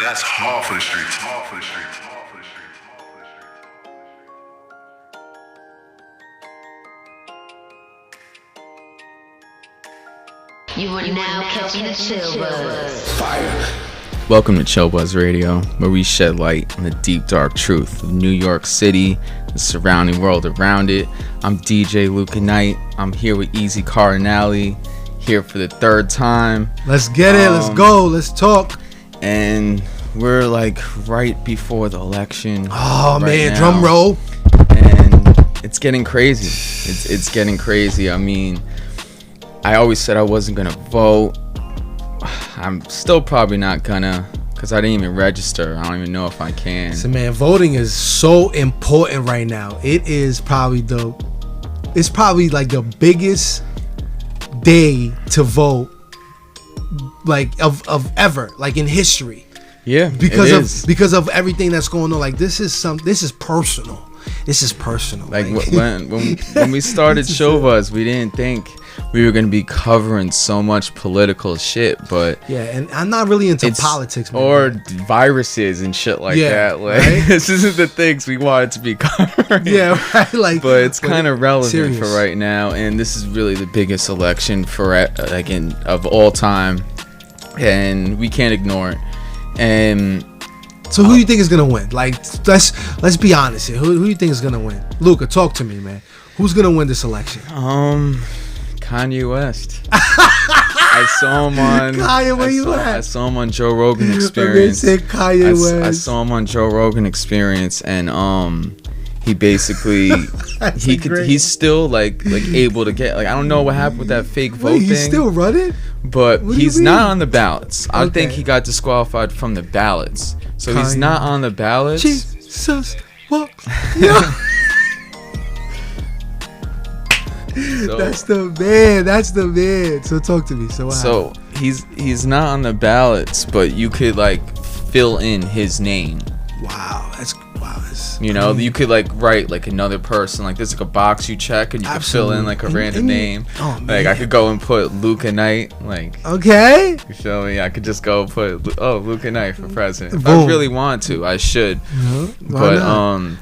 That's hard for the streets. Hard for the streets. Hard for the streets. You are now catching the ChillBuzz. Fire. Welcome to ChillBuzz Radio, where we shed light on the deep, dark truth of New York City, the surrounding world around it. I'm DJ Luca Knight. I'm here with EZ Cardinali, here for the third time. Let's get it. Let's go. Let's talk. And we're like right before the election. Oh, right man. now. Drum roll. And it's getting crazy. It's getting crazy. I mean, I always said I wasn't going to vote. I'm still probably not gonna, because I didn't even register. I don't even know if I can. So, man, voting is so important right now. It's probably like the biggest day to vote, like of ever, like in history. Yeah, because of everything that's going on. Like this is personal. This is personal. Like when we started ChillBuzz, we didn't think we were gonna be covering so much political shit, but yeah, and I'm not really into politics, man. Or viruses and shit like that. Like right? This isn't the things we wanted to be covering. Yeah, right. Like, but it's kind of relevant serious. for right now, and this is really the biggest election for of all time, and we can't ignore it. And so who do you think is gonna win? Like, let's be honest here. Who do you think is gonna win? Luca, talk to me, man. Who's gonna win this election? Kanye West. I saw him on Kanye, where you at? I saw him on Joe Rogan Experience. Kanye West. I saw him on Joe Rogan Experience, and he basically he's still like able to get, like, I don't know what happened with that fake vote thing. He's still running, but he's not on the ballots. I think he got disqualified from the ballots, so Kanye. He's not on the ballots. Jesus, what? Yeah. So, that's the man. So talk to me. So what happened? He's not on the ballots, but you could like fill in his name. Wow, that's you know, you could like write like another person, like there's like a box you check and you could fill in like a random name. Oh, like I could go and put Luca Knight, like, okay, you feel me? I could just go put Luca Knight for president. If Boom. I really want to, I should. But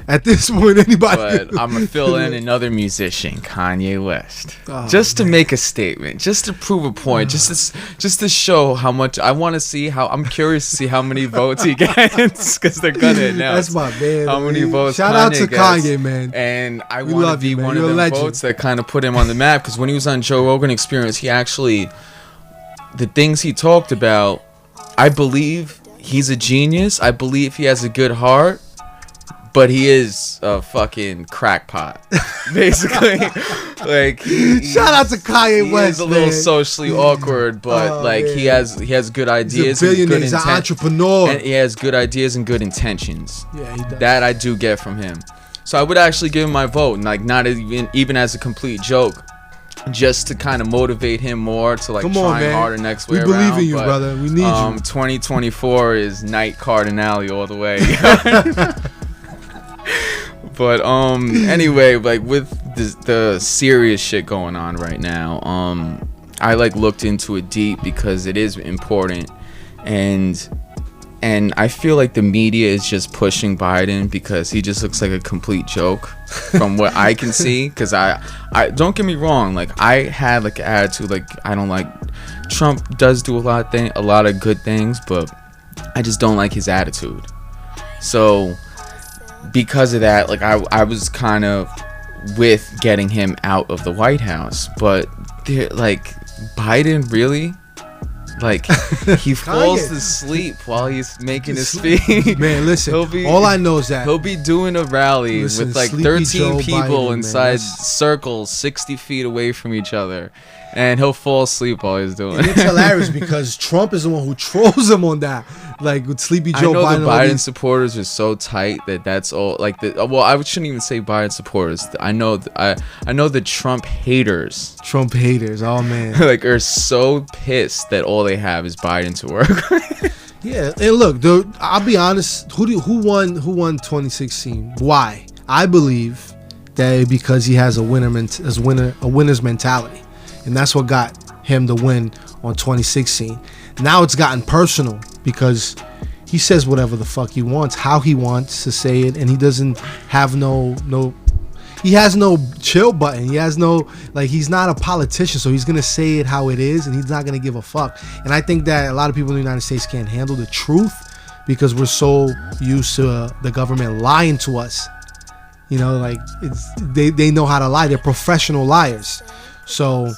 at this point, anybody. But I'm gonna fill in another musician, Kanye West, just to make a statement, just to prove a point, just to show how much I want to see. I'm curious to see how many votes he gets, because they're gonna announce. That's my man. How many votes? Shout out to Kanye, man. And I want to be one of them votes that kind of put him on the map, because when he was on Joe Rogan Experience, he actually, the things he talked about, I believe he's a genius. I believe he has a good heart, but he is a fucking crackpot, basically. Like, shout out to Kanye West. He's a little socially awkward, but he has good ideas. He's a billionaire. He's an entrepreneur. And he has good ideas and good intentions. Yeah, he does. That I do get from him. So I would actually give him my vote, like not even as a complete joke, just to kind of motivate him more to like try harder next way around. We believe in you, brother. We need you. 2024 is Knight Cardinali all the way. But anyway, like with the serious shit going on right now, I like looked into it deep because it is important, and I feel like the media is just pushing Biden because he just looks like a complete joke from what I can see. Because I don't get me wrong, like I had like an attitude, like I don't like Trump does do a lot of good things, but I just don't like his attitude. So because of that, like I was kind of with getting him out of the White House, but like Biden really, like he falls asleep while he's making his speech. Man, listen, all I know is that he'll be doing a rally with like 13 people inside circles 60 feet away from each other, and he'll fall asleep while he's doing it. And it's hilarious because Trump is the one who trolls him on that. Like with Sleepy Joe Biden. I know the Biden supporters are so tight that's all. Like well, I shouldn't even say Biden supporters. I know the Trump haters. Trump haters, oh man, like are so pissed that all they have is Biden to work with. Yeah, and look, I'll be honest. Who won 2016? Why? I believe that because he has a winner's mentality, and that's what got him the win on 2016. Now it's gotten personal because he says whatever the fuck he wants, how he wants to say it, and he doesn't have he has no chill button. He has no, like, he's not a politician, so he's gonna say it how it is, and he's not gonna give a fuck. And I think that a lot of people in the United States can't handle the truth because we're so used to the government lying to us. You know, like, they know how to lie. They're professional liars. So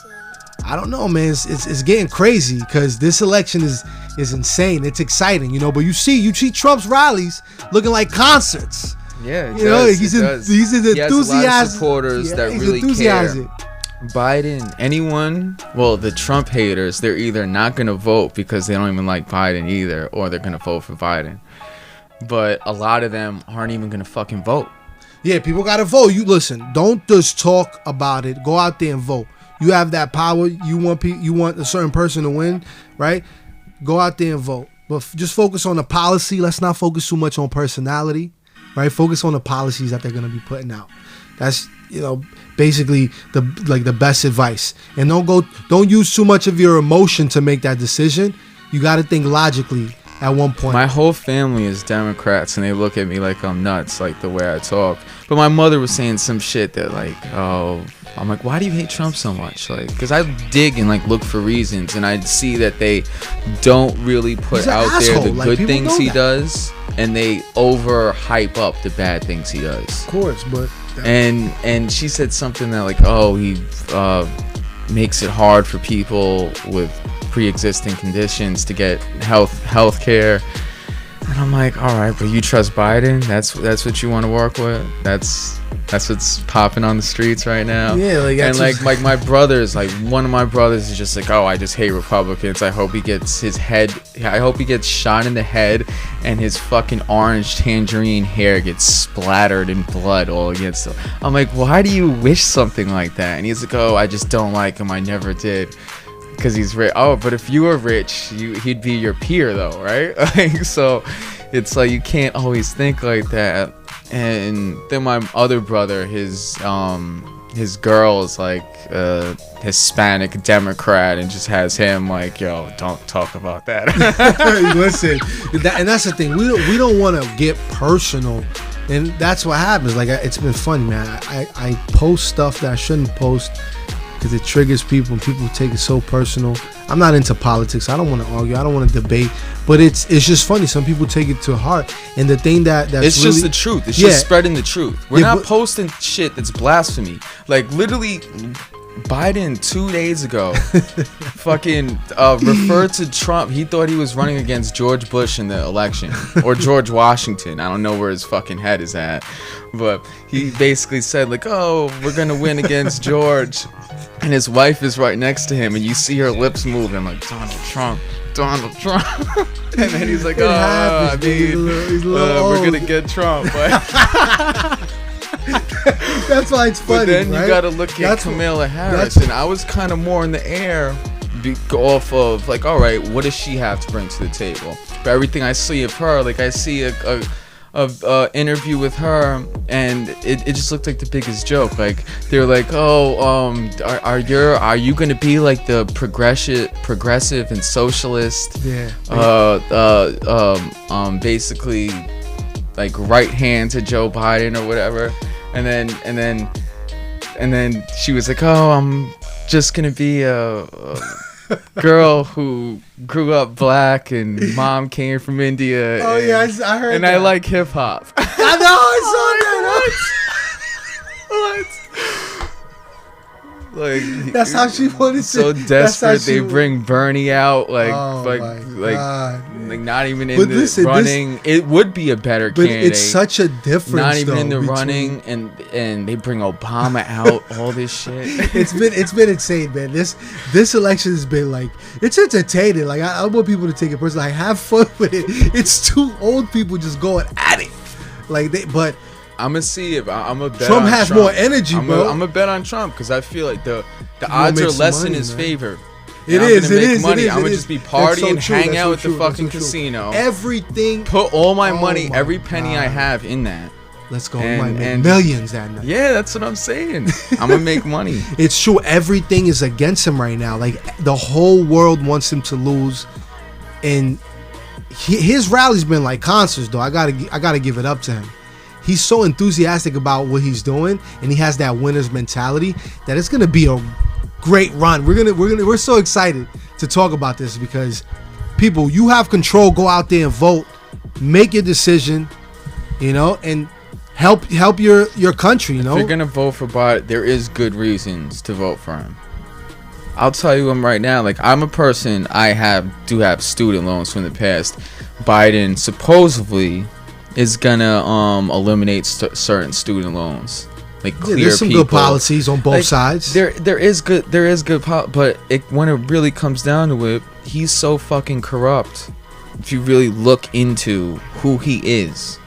I don't know, man. It's getting crazy because this election is insane. It's exciting, you know. But you see Trump's rallies looking like concerts. Yeah, you know, he's enthusiastic. He has a lot of supporters that really care. Biden, anyone, well, the Trump haters, they're either not going to vote because they don't even like Biden either, or they're going to vote for Biden. But a lot of them aren't even going to fucking vote. Yeah, people got to vote. You listen, don't just talk about it. Go out there and vote. You have that power. You want a certain person to win, right? Go out there and vote. But just focus on the policy. Let's not focus too much on personality. Right, focus on the policies that they're gonna be putting out. That's, you know, basically the best advice. And don't use too much of your emotion to make that decision. You got to think logically at one point. My whole family is Democrats, and they look at me like I'm nuts, like the way I talk. But my mother was saying some shit that, like, oh, I'm like, why do you hate Trump so much? Like, because I dig and, like, look for reasons, and I see that they don't really put out there the good things he does, and they over hype up the bad things he does. Of course, but and she said something that, like, oh, he makes it hard for people with pre-existing conditions to get health care. And I'm like, all right, but you trust Biden? That's what you want to work with? That's what's popping on the streets right now. Yeah, like, and like my brothers, like one of my brothers is just like, oh, I just hate Republicans. I hope he gets shot in the head and his fucking orange tangerine hair gets splattered in blood all against him. I'm like, why do you wish something like that? And he's like, oh, I just don't like him. I never did. Because he's rich. Oh, but if you were rich, he'd be your peer, though, right? Like, so it's like you can't always think like that. And then my other brother, his girl is like a Hispanic Democrat, and just has him like, yo, don't talk about that. Listen, and that's the thing. We don't want to get personal, and that's what happens. Like, it's been funny, man. I post stuff that I shouldn't post, because it triggers people and people take it so personal. I'm not into politics. I don't want to argue. I don't want to debate. But it's just funny. Some people take it to heart. And the thing that's it's really, just the truth. It's just spreading the truth. We're not posting shit that's blasphemy. Like, literally, Biden 2 days ago fucking referred to Trump. He thought he was running against George Bush in the election, or George Washington. I don't know where his fucking head is at, but he basically said, like, oh, we're gonna win against George, and his wife is right next to him, and you see her lips moving like, Donald Trump. And then he's like, oh, I mean, we're gonna get Trump, but that's why it's funny. But then right? You gotta look at Kamala Harris, and I was kind of more in the air off of, like, all right, what does she have to bring to the table? But everything I see of her, like, I see a interview with her, and it just looked like the biggest joke. Like, they're like, oh, are you gonna be like the progressive and socialist, basically like right hand to Joe Biden or whatever? And then she was like, oh, I'm just gonna be a girl who grew up black and mom came from India. Oh, yeah, I heard and that. I like hip hop. I know, I saw that. What? Like, that's how she wanted to. So desperate, they bring Bernie out, like not even in the running. It would be a better candidate. It's such a difference. Not even in the running, and they bring Obama out. All this shit. It's been insane, man. This election has been like, it's entertaining. Like, I want people to take it personally. Like, have fun with it. It's two old people just going at it. Like, but I'm gonna see if I'm a bet Trump on has Trump. more energy, bro. I'm a bet on Trump because I feel like the odds are less in his favor. It is. I'm gonna make money. I'm gonna just be partying, hang out at the fucking casino. Everything. Put all my money, every penny I have in that. Let's go. And millions that night. Yeah, that's what I'm saying. I'm gonna make money. It's true. Everything is against him right now. Like, the whole world wants him to lose, and his rally's been like concerts, though. I gotta give it up to him. He's so enthusiastic about what he's doing, and he has that winner's mentality that it's gonna be a great run. We're so excited to talk about this because people, you have control. Go out there and vote, make your decision, and help your country. If you're gonna vote for Biden, there is good reasons to vote for him. I'll tell you them right now. Like, I'm a person, do have student loans from the past. Biden supposedly is gonna eliminate certain student loans, like clear there's some people. good policies on both sides. There is good but when it really comes down to it, he's so fucking corrupt. If you really look into who he is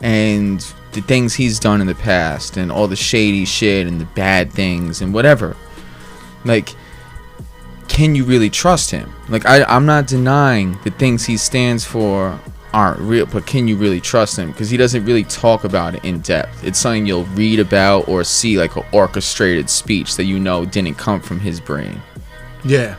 and the things he's done in the past and all the shady shit and the bad things and whatever, like, can you really trust him? Like, I'm not denying the things he stands for aren't real, but can you really trust him? Because he doesn't really talk about it in depth. It's something you'll read about or see, like an orchestrated speech that didn't come from his brain. Yeah.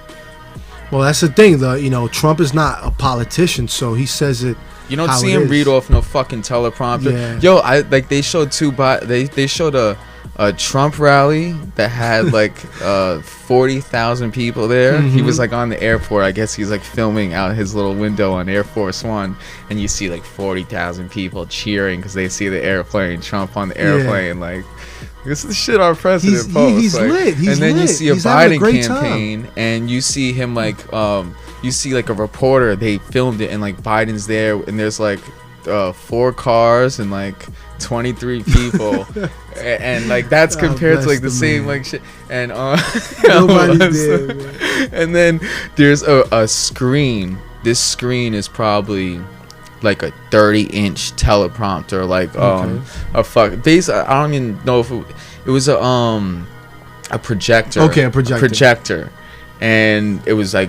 Well, that's the thing, though. Trump is not a politician, so he says it. You don't see him read off no fucking teleprompter. Yeah. Yo, they showed they showed a Trump rally that had like 40,000 people there. He was like on the airport. I guess he's like filming out his little window on Air Force One, and you see like 40,000 people cheering because they see the airplane, Trump on the airplane. Like, this is the shit our president posts. He's like, lit. And then you see a Biden campaign, and you see him like you see like a reporter. They filmed it, and like Biden's there, and there's like 4 cars and like 23 people. And like that's compared to like the same like shit. And nobody's there, man. And then there's a screen. This screen is probably like a 30-inch teleprompter, like I don't even know if it was a projector. Okay, a projector. And it was like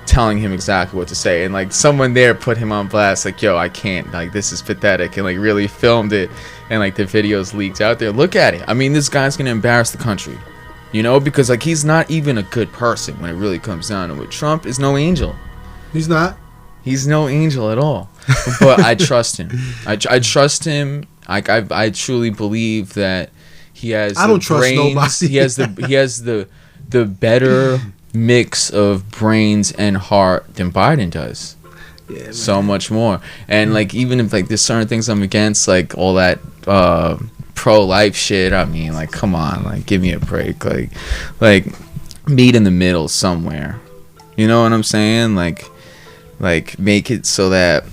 telling him exactly what to say, and like someone there put him on blast, like, yo, I can't, like, this is pathetic, and like really filmed it, and like the videos leaked out there. Look at it. I mean, this guy's gonna embarrass the country, because like he's not even a good person when it really comes down to it. Trump is no angel. He's not. He's no angel at all. But I trust him. I trust him. I truly believe that he has. I don't trust nobody. He has the better mix of brains and heart than Biden does. Yeah, man. So much more. And like, even if like there's certain things I'm against, like all that pro-life shit, I mean, like, come on, like, give me a break. Like meet in the middle somewhere. You know what I'm saying? Like make it so that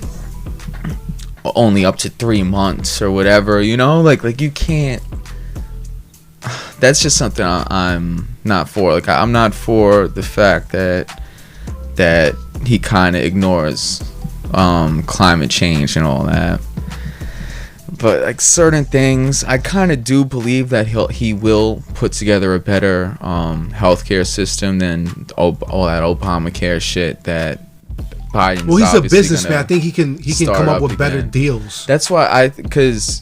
only up to 3 months or whatever, like you can't. That's just something I'm not for. Like, I'm not for the fact that he kind of ignores climate change and all that. But like certain things, I kind of do believe that he will put together a better healthcare system than all that Obamacare shit that Biden's. Well, he's a businessman. I think he can come up with better deals. That's why because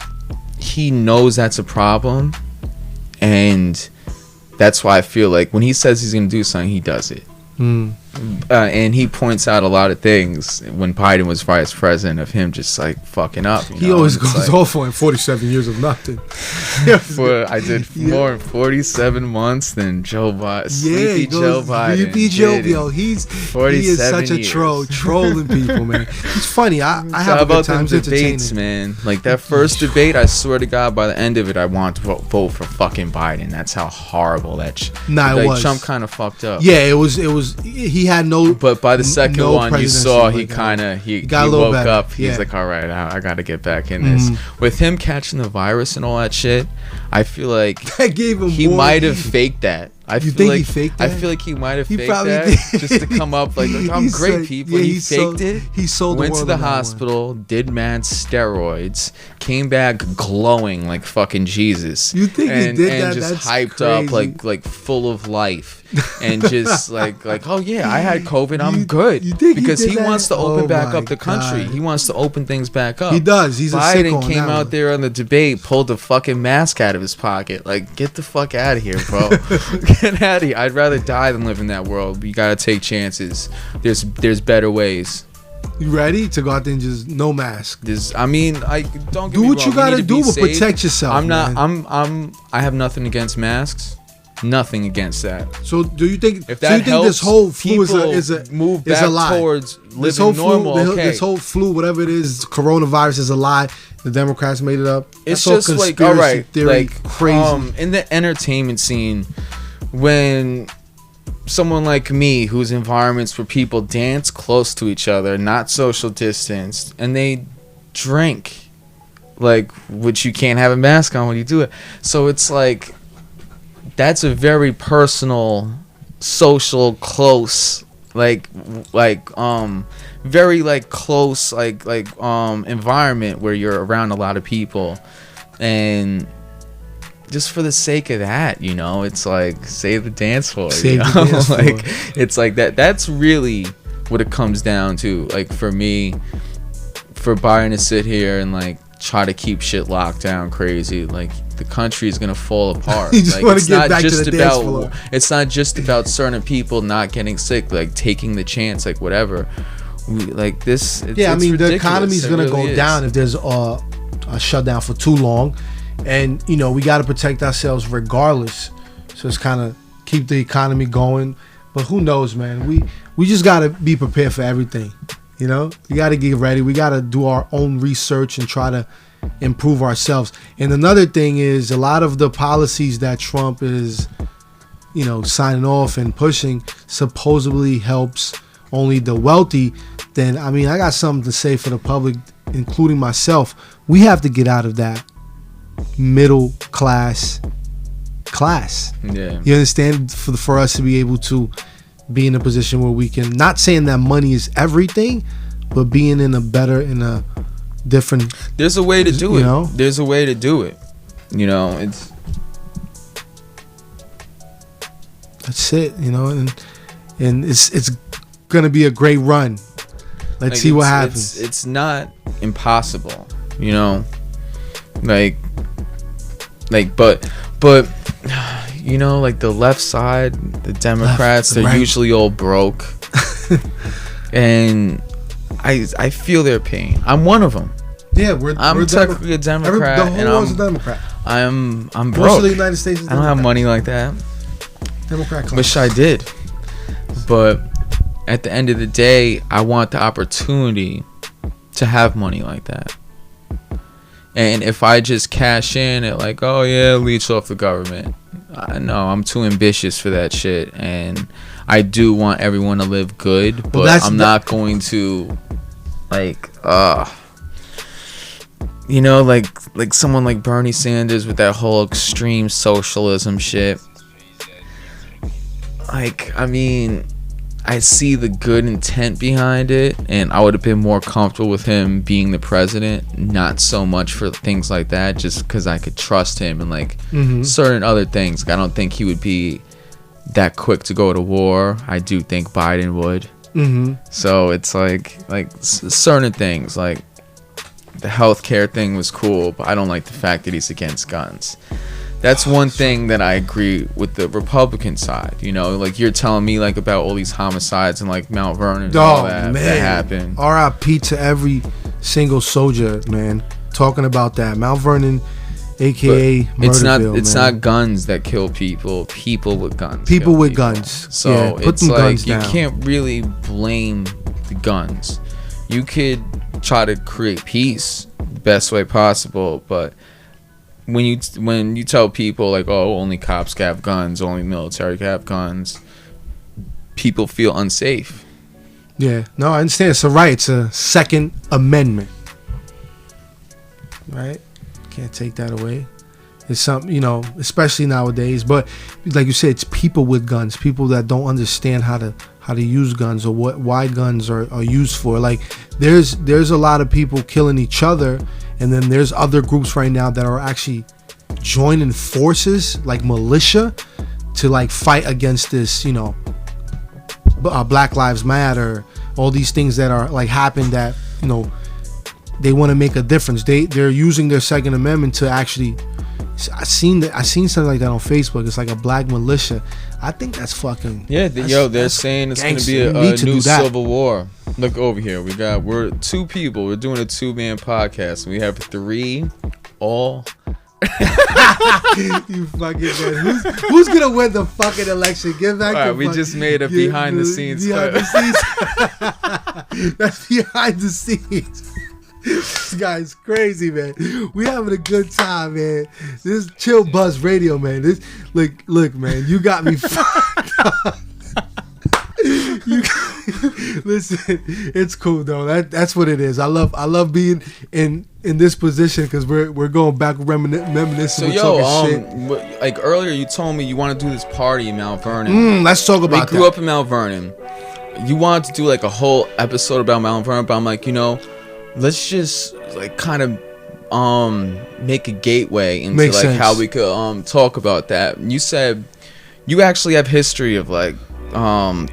he knows that's a problem. And that's why I feel like when he says he's going to do something, he does it. And he points out a lot of things when Biden was vice president of him just like fucking up. He always goes off on 47 years of nothing. I did more in 47 months than Joe Biden. Sleepy Joe Biden. Sleepy Joe, yo, he is such a troll, trolling people, man. It's funny. I have a good time entertaining. Debates, man. Like that first debate, I swear to God, by the end of it, I want to vote for fucking Biden. That's how horrible that. It was. Trump kind of fucked up. Yeah, it was. He had no. But by the second one, you saw he woke up. He's like, all right, I got to get back in this. With him catching the virus and all that shit, I feel like he might have faked that. I feel like he might have faked that just to come up like I'm great, people. He faked it. He sold. Went to the hospital, did mad steroids, came back glowing like fucking Jesus. You think he did that? And just hyped up like full of life, and just like oh yeah, I had COVID, I'm good. Because he wants to open back up the country. He wants to open things back up. He does. He's a sicko. Biden came out there on the debate, pulled the fucking mask out of his pocket. Like, get the fuck out of here, bro. Get out of here. I'd rather die than live in that world. You gotta take chances. There's better ways. You ready to go out there and just no mask? I mean, I don't get Do me what wrong, you gotta need to do, be but safe. protect yourself. I'm not. man. I have nothing against masks. Nothing against that. So do you think? If so that you think helps this whole flu is a move is back a lie? towards living This whole normal. flu, Okay. this whole flu, whatever it is, coronavirus is a lie. The Democrats made it up. It's That's all just like, all right, theory, like crazy. in the entertainment scene, when someone like me, whose environments where people dance close to each other, not social distanced, and they drink, like, which you can't have a mask on when you do it. So it's like, that's a very personal, social, close, very like close environment where you're around a lot of people, and just for the sake of that, you know, it's like save the dance floor. Save you the know? dance floor. Like, it's like that. That's really what it comes down to. Like, for me, for Biden to sit here and like try to keep shit locked down crazy, like, the country is gonna fall apart. You just Like, wanna it's get not back to just the dance about floor. it's not just about certain people not getting sick, like taking the chance, like whatever. Like this. It's I mean, the ridiculous. economy's It gonna really go is. down if there's a shutdown for too long, and you know we got to protect ourselves regardless. So it's kind of keep the economy going. But who knows, man? We just got to be prepared for everything. You know, we got to get ready. We got to do our own research and try to improve ourselves. And another thing is a lot of the policies that Trump is, you know, signing off and pushing supposedly helps only the wealthy. Then I mean, I got something to say for the public, including myself. We have to get out of that middle class. Yeah. You understand? For us to be able to be in a position where we can, not saying that money is everything, but being in a different. There's a way to do You it. know? There's a way to do it. You know, it's That's it. You know, and it's gonna be a great run. Let's like, see what happens. It's not impossible. You know, like, but you know, like the left side, the Democrats, they're right. usually all broke, and I feel their pain. I'm one of them. Yeah, I'm we're technically a Democrat, the whole and world's a Democrat. I'm Most broke. of the United States is I don't have Democrat. money like that. Democrat class. Wish I did, but at the end of the day, I want the opportunity to have money like that. And if I just cash in at like, oh yeah, leech off the government, no, I'm too ambitious for that shit. And I do want everyone to live good, but I'm not going to, like, you know, like someone like Bernie Sanders with that whole extreme socialism shit. Like, I mean, I see the good intent behind it, and I would have been more comfortable with him being the president, not so much for things like that, just because I could trust him and like certain other things. Like, I don't think he would be that quick to go to war. I do think Biden would. So it's like certain things, like the healthcare thing was cool, but I don't like the fact that he's against guns. That's one thing that I agree with the Republican side. You know, like you're telling me like about all these homicides in like Mount Vernon and all that happened. R.I.P. to every single soldier, man. Talking about that, Mount Vernon, aka Murderville, it's man. not guns that kill people. People with guns. People kill with people. guns. So Yeah, put it's them like guns you down. can't really blame the guns. You could try to create peace the best way possible, but when you tell people like, oh, only cops can have guns, only military can have guns, people feel unsafe. Yeah, no, I understand. It's a right. It's a Second Amendment, right? Can't take that away. It's something, you know, especially nowadays. But like you said, it's people with guns, people that don't understand how to use guns or why guns are used for. Like there's a lot of people killing each other, and then there's other groups right now that are actually joining forces, like militia, to like fight against this, you know, Black Lives Matter, all these things that are like happen that, you know, they want to make a difference. They're using their Second Amendment to actually, I seen something like that on Facebook. It's like a black militia. I think that's fucking. Yeah, they're saying it's gonna be a new civil war. Look over here. We're 2 people. We're doing a 2-man podcast. We have 3 all. You fucking man. Who's gonna win the fucking election? Get back. All right, we just made a behind the scenes. That's behind the scenes. This guy's crazy, man. We having a good time, man. This is ChillBuzz Radio, man. This look, man. You got me fucked up. Listen, it's cool though. That's what it is. I love being in this position because we're going back reminiscing. So shit. Like earlier, you told me you want to do this party in Mount Vernon. Let's talk about that. We grew up in Mount Vernon. You wanted to do like a whole episode about Mount Vernon, but I'm like, let's just like kind of make a gateway into Makes sense. How we could talk about that. You said you actually have history of like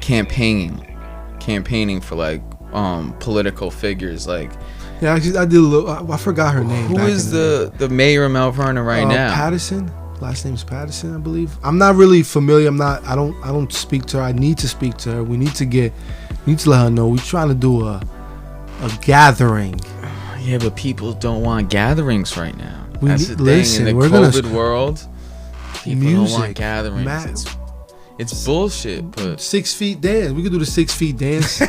campaigning for like political figures. Like yeah, I did a little. I forgot her name. Who is the mayor of Mount Vernon right now? Patterson. Last name's Patterson, I believe. I'm not really familiar. I don't speak to her. I need to speak to her. We need to let her know. We're trying to do a gathering. Yeah, but people don't want gatherings right now. That's the thing. Listen, in the COVID world, people don't want gatherings. It's bullshit. But 6 feet dance. We could do the 6 feet dance.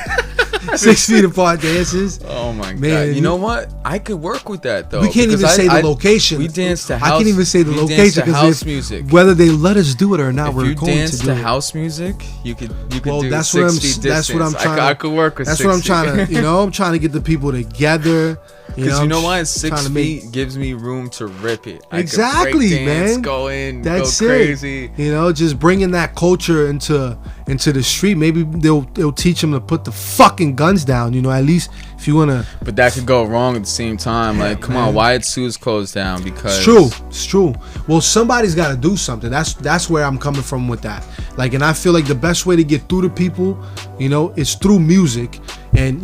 6 feet apart dances. Oh my god! You know what? I could work with that though. We can't even say the location. We dance to house. I can't even say the location because music. Whether they let us do it or not, we're going to do it. If you dance to house music, you could do that's 6 feet distance. That's what I'm trying. I could work with. That's 6 what I'm feet. trying to. I'm trying to get the people together. Because you know why? 6 feet gives me room to rip it. Exactly, man. Go in, that's go crazy. Just bringing that culture into the street. Maybe they'll teach them to put the fucking guns down. At least if you wanna. But that could go wrong at the same time. Like, come on, Wyatt Sue's closed down because it's true. Well, somebody's got to do something. That's where I'm coming from with that. Like, and I feel like the best way to get through to people, is through music, and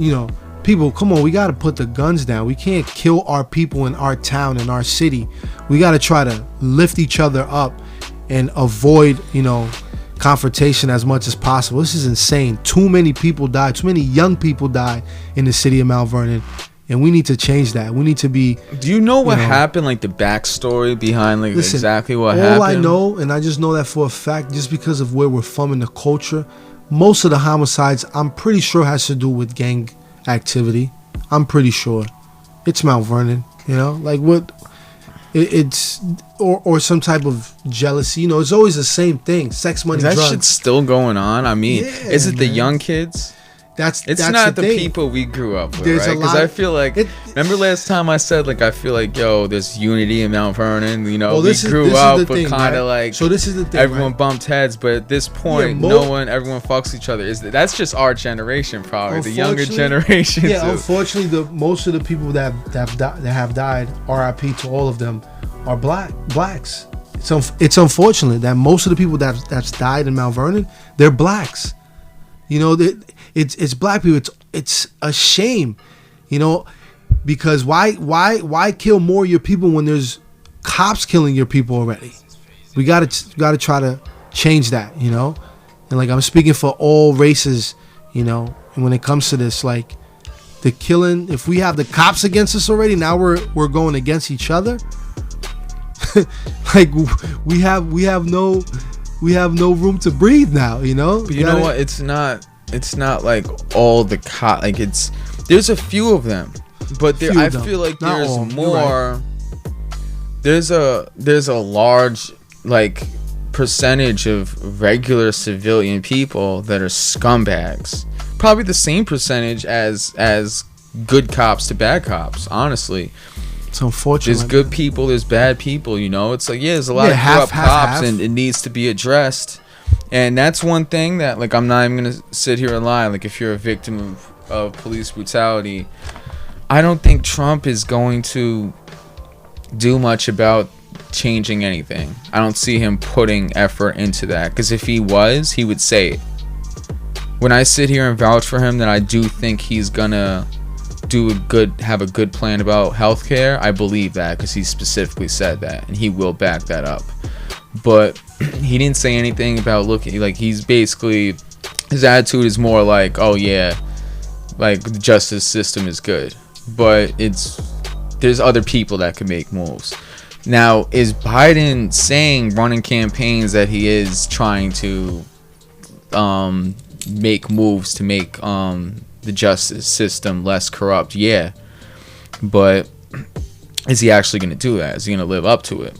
people, come on, we got to put the guns down. We can't kill our people in our town, in our city. We got to try to lift each other up and avoid, confrontation as much as possible. This is insane. Too many people died. Too many young people died in the city of Mount Vernon. And we need to change that. We need to be... Do you know what happened? Like the backstory behind exactly what happened? All I know, and I just know that for a fact, just because of where we're from in the culture, most of the homicides, I'm pretty sure has to do with gang activity. I'm pretty sure. It's Mount Vernon, like what it's or some type of jealousy. It's always the same thing. Sex, money, drugs. That shit's still going on. I mean, is it the young kids? It's not the people we grew up with, right? Because I feel like remember last time I said like I feel like there's unity in Mount Vernon. We grew up, but kind of like so. This is the thing. Everyone bumped heads, but at this point, everyone fucks each other. That's just our generation, probably the younger generation. Yeah, unfortunately, most of the people that have died, R.I.P. to all of them, are blacks. It's unfortunate that most of the people that's died in Mount Vernon, they're blacks. It's black people. It's a shame, because why kill more of your people when there's cops killing your people already? We gotta try to change that, and like I'm speaking for all races, and when it comes to this, like the killing, if we have the cops against us already, now we're going against each other. Like we have no room to breathe now, But you know what? It's not like all the like there's a few of them, but I feel like there's more. Right. There's a large like percentage of regular civilian people that are scumbags. Probably the same percentage as good cops to bad cops. Honestly. It's unfortunate. There's good people, there's bad people, It's like, there's a lot of corrupt cops, and it needs to be addressed. And that's one thing that, like, I'm not even going to sit here and lie. Like, if you're a victim of police brutality, I don't think Trump is going to do much about changing anything. I don't see him putting effort into that. Because if he was, he would say it. When I sit here and vouch for him, then I do think he's going to have a good plan about healthcare. I believe that because he specifically said that, and he will back that up. But he didn't say anything about looking like he's basically, his attitude is more like, oh yeah, like the justice system is good, but there's other people that can make moves. Now, is Biden saying running campaigns that he is trying to make moves to make the justice system less corrupt? Yeah, but is he actually going to do that? Is he going to live up to it?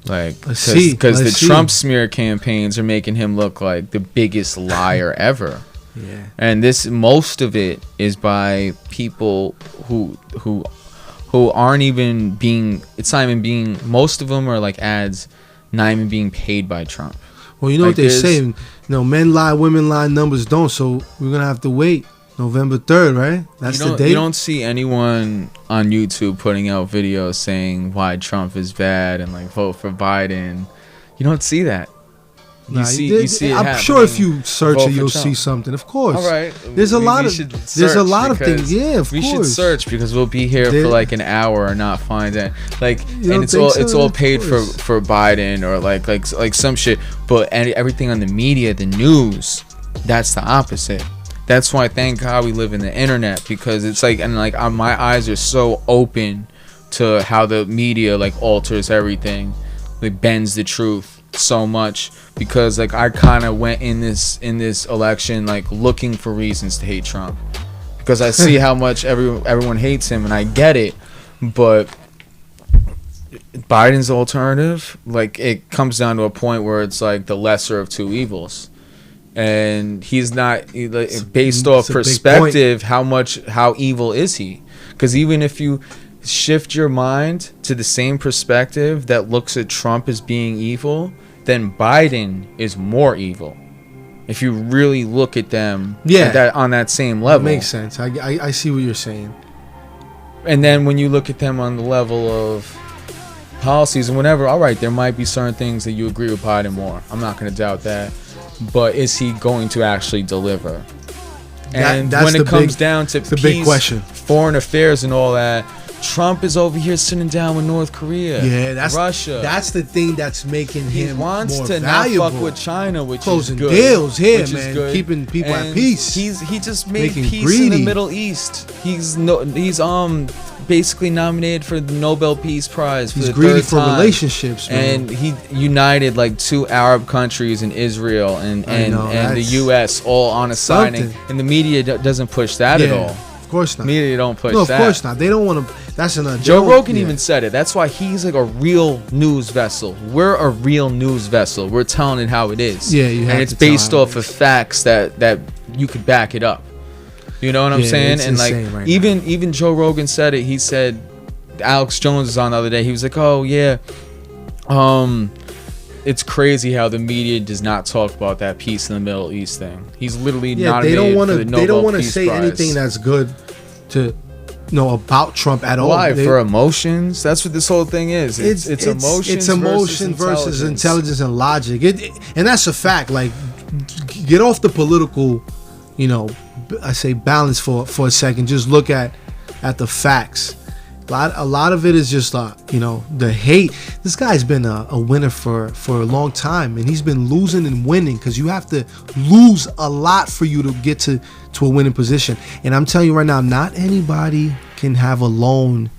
Like, because the Trump smear campaigns are making him look like the biggest liar ever. Yeah, and most of it is by people who aren't even being. It's not even being. Most of them are like ads, not even being paid by Trump. Well, you know what they say. Men lie, women lie, numbers don't. So we're gonna have to wait November 3rd, right? That's the date. You don't see anyone on YouTube putting out videos saying why Trump is bad and like vote for Biden. You don't see that. You see it I'm sure if you search it, you'll see something. Of course. All right. There's a lot of things. Yeah, of course. We should search because we'll be here for like an hour and not find it. Like, and it's all paid for Biden or like some shit. But everything on the media, the news, that's the opposite. That's why, thank God, we live in the internet, because it's like, and like my eyes are so open to how the media like alters everything, like bends the truth so much, because like I kind of went in this election like looking for reasons to hate Trump, because I see how much everyone hates him, and I get it, but Biden's alternative, like it comes down to a point where it's like the lesser of two evils. And he's not, based off perspective, how evil is he? Because even if you shift your mind to the same perspective that looks at Trump as being evil, then Biden is more evil. If you really look at them on that same level. That makes sense. I see what you're saying. And then when you look at them on the level of policies and whatever, all right, there might be certain things that you agree with Biden more. I'm not going to doubt that. But is he going to actually deliver? And when it comes down to peace, big question. Foreign affairs and all that, Trump is over here sitting down with North Korea, Russia. That's the thing that's making him more valuable. He wants to not fuck with China, which closing is good. deals here, man. Keeping people at peace. He just made peace in the Middle East. He's basically nominated for the Nobel Peace Prize. He's greedy for relationships, man. And he united like 2 Arab countries and Israel and the U.S. all on a signing. And the media doesn't push that at all. Of course not. Media don't push that. No, of course not. They don't want to. That's enough. Joe Rogan even said it. That's why he's like a real news vessel. We're a real news vessel. We're telling it how it is. Yeah, you have and it's based off of facts that you could back it up. You know what I'm saying? It's and like right even Joe Rogan said it. He said Alex Jones was on the other day. He was like, "Oh yeah, it's crazy how the media does not talk about that peace in the Middle East thing." He's literally they don't want to say anything that's good to about Trump at all. Why? For emotions? That's what this whole thing is. It's emotion. It's emotion versus intelligence and logic. And that's a fact. Like, get off the political, I say balance for a second. Just look at the facts. A lot of it is just the hate. This guy's been a winner for a long time, and he's been losing and winning, because you have to lose a lot for you to get to a winning position. And I'm telling you right now, not anybody can have a loan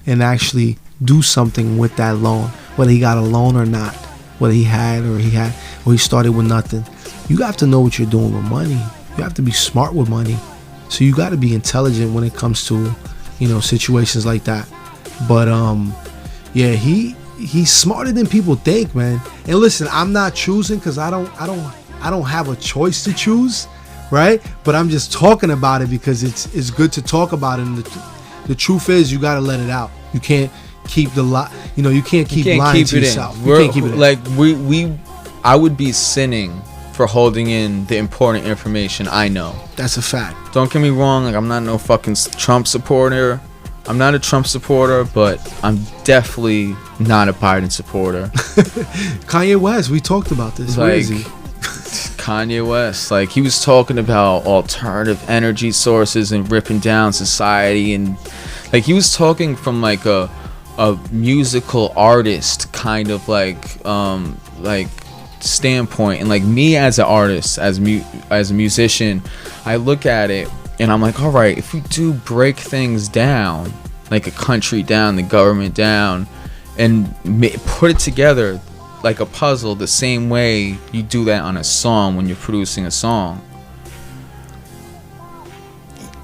and actually do something with that loan, whether he got a loan or not, whether he had or he started with nothing. You have to know what you're doing with money. You have to be smart with money. So you got to be intelligent when it comes to situations like that. But he's smarter than people think, man. And listen, I'm not choosing because I don't have a choice to choose, right? But I'm just talking about it because it's good to talk about it. And the truth is, you got to let it out. You can't keep you can't keep lying to yourself. You can't keep it in. Like I would be sinning for holding in the important information I know. That's a fact. Don't get me wrong, like I'm not no fucking Trump supporter. I'm not a Trump supporter, but I'm definitely not a Biden supporter. Kanye West, we talked about this. Like, Kanye West. Like, he was talking about alternative energy sources and ripping down society, and like he was talking from like a musical artist kind of like standpoint. And like me as an artist, as a musician, I look at it and I'm like, all right, if we do break things down, like a country down, the government down, and put it together like a puzzle, the same way you do that on a song when you're producing a song.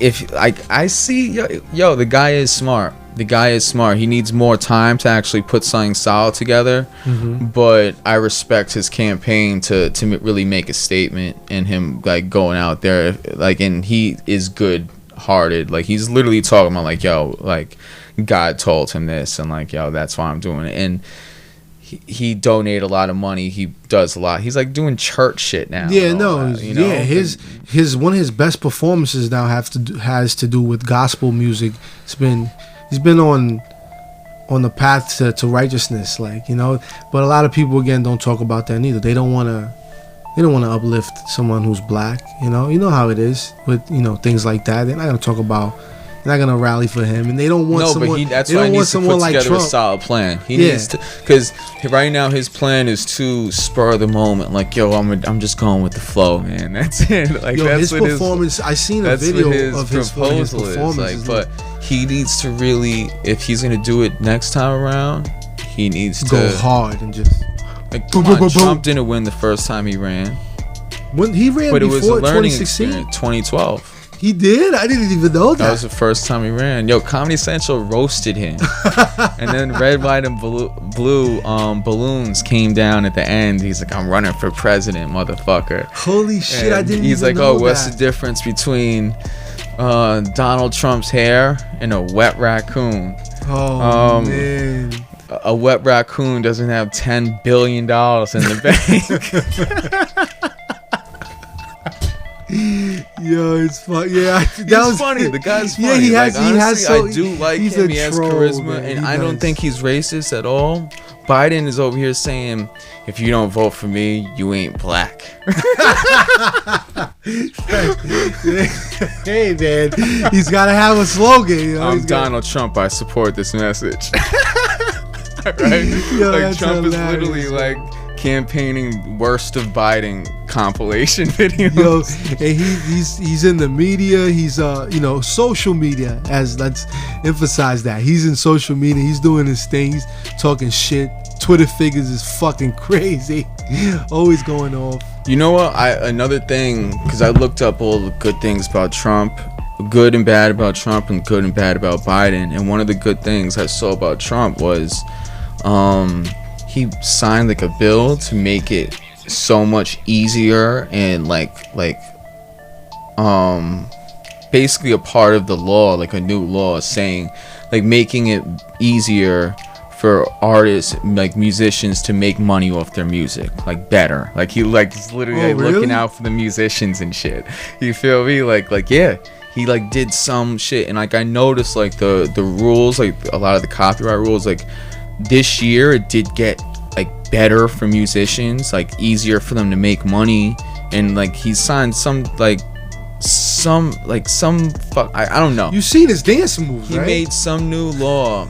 If I see, yo, the guy is smart. He needs more time to actually put something solid together. But I respect his campaign to really make a statement, and him like going out there, like, and he is good hearted. Like, he's literally talking about like, yo, like God told him this, and like, yo, that's why I'm doing it. And he donated a lot of money. He does a lot. He's like doing church shit now. Yeah, no, you know? Yeah. His one of his best performances now has to do with gospel music. He's been on the path to righteousness, like, you know. But a lot of people again don't talk about that neither. They don't want to uplift someone who's black. You know how it is with things like that. They're not gonna talk about. They're not gonna rally for him, and they don't want someone. But that's why he needs to put together a solid plan. He needs to, because right now his plan is to spur the moment. Like, yo, I'm just going with the flow, man. That's it. Like, that's his performance. I seen a video of his performance. Like, but he needs to really, if he's gonna do it next time around, he needs to go hard and just like. Come on, Trump didn't win the first time he ran. When he ran, but it was a learning experience. 2012. He did? I didn't even know that. That was the first time he ran. Yo, Comedy Central roasted him. And then Red, White, and Blue balloons came down at the end. He's like, I'm running for president, motherfucker. Holy shit, and I didn't even know that. He's like, oh, what's the difference between Donald Trump's hair and a wet raccoon? Oh, man. A wet raccoon doesn't have $10 billion in the bank. Yo, it's fun. Yeah, he's funny. The guy's funny. Yeah, he has. Like, honestly, he has. So, I do like him. He has charisma, man. And I don't think he's racist at all. Biden is over here saying, "If you don't vote for me, you ain't black." Hey, man, he's got to have a slogan. You know? I'm Donald Trump. I support this message. Right? Yo, like Trump is literally like campaigning worst of Biden compilation videos. Yo, and he's in the media. He's social media. Let's emphasize that he's in social media. He's doing his things, talking shit. Twitter figures is fucking crazy. Always going off. You know what? Another thing, because I looked up all the good things about Trump, good and bad about Trump, and good and bad about Biden. And one of the good things I saw about Trump was, he signed like a bill to make it so much easier and basically a part of the law, like a new law saying, like, making it easier for artists, like musicians, to make money off their music, like better. Like, he is literally looking out for the musicians and shit. You feel me? Like yeah, he like did some shit, and like I noticed like the rules, like a lot of the copyright rules, like this year it did get like better for musicians, like easier for them to make money. And like he signed I don't know. You seen his dance moves, he right? made some new law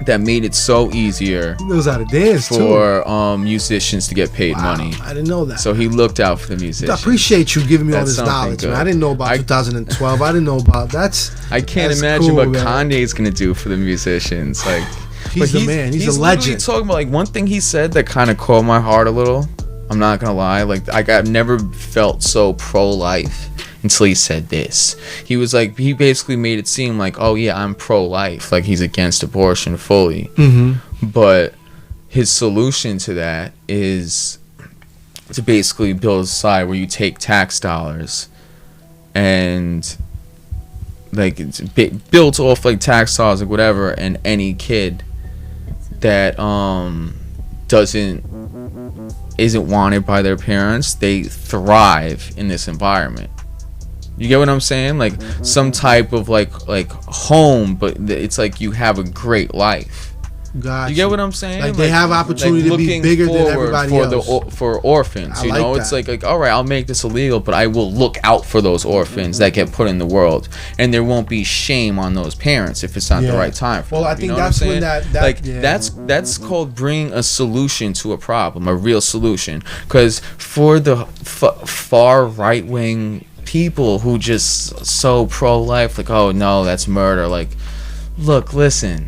that made it so easier. He knows how to dance for musicians to get paid money. I didn't know that. So he looked out for the musicians. I appreciate you giving me all this knowledge, man. I didn't know about 2012. I didn't know about I can't imagine what Kanye's gonna do for the musicians. Like, he's the man. He's a legend. Talking about like one thing he said that kind of caught my heart a little. I'm not gonna lie. Like, I've never felt so pro-life until he said this. He was like, he basically made it seem like, oh yeah, I'm pro-life, like he's against abortion fully. But his solution to that is to basically build a society where you take tax dollars and like it's built off like tax dollars, like whatever, and any kid that isn't wanted by their parents, they thrive in this environment. You get what I'm saying? Like some type of like home, but it's like you have a great life. Gotcha. You get what I'm saying? Like they have opportunity to be looking bigger than forward everybody for else. for orphans. I You like know, it's that. like all right, I'll make this illegal, but I will look out for those orphans that get put in the world, and there won't be shame on those parents if it's not the Yeah. right time for Well, them. I think You know that's what I'm when saying? that like yeah. that's called bringing a solution to a problem, a real solution. Because for the far right wing people who just so pro-life, like, oh no, that's murder. Like, look, listen.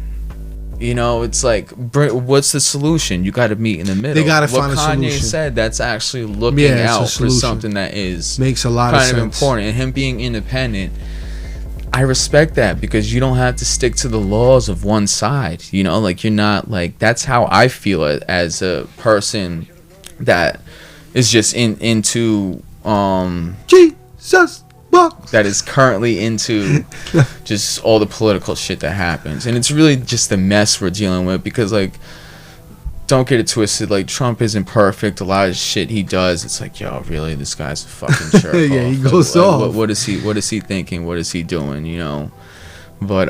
You know, it's like, what's the solution? You got to meet in the middle. They gotta what find a Kanye solution. said, that's actually looking Yeah, it's a out for solution. something that is Makes a lot kind of of sense. important. And him being independent, I respect that, because you don't have to stick to the laws of one side. You know, like, you're not like, that's how I feel it as a person that is just into Jesus box. that is currently into just all the political shit that happens. And it's really just the mess we're dealing with, because, like, don't get it twisted, like, Trump isn't perfect. A lot of shit he does, it's like, yo, really, this guy's a fucking jerk. Yeah, he off. goes Like, off. what is he thinking? What is he doing, you know? But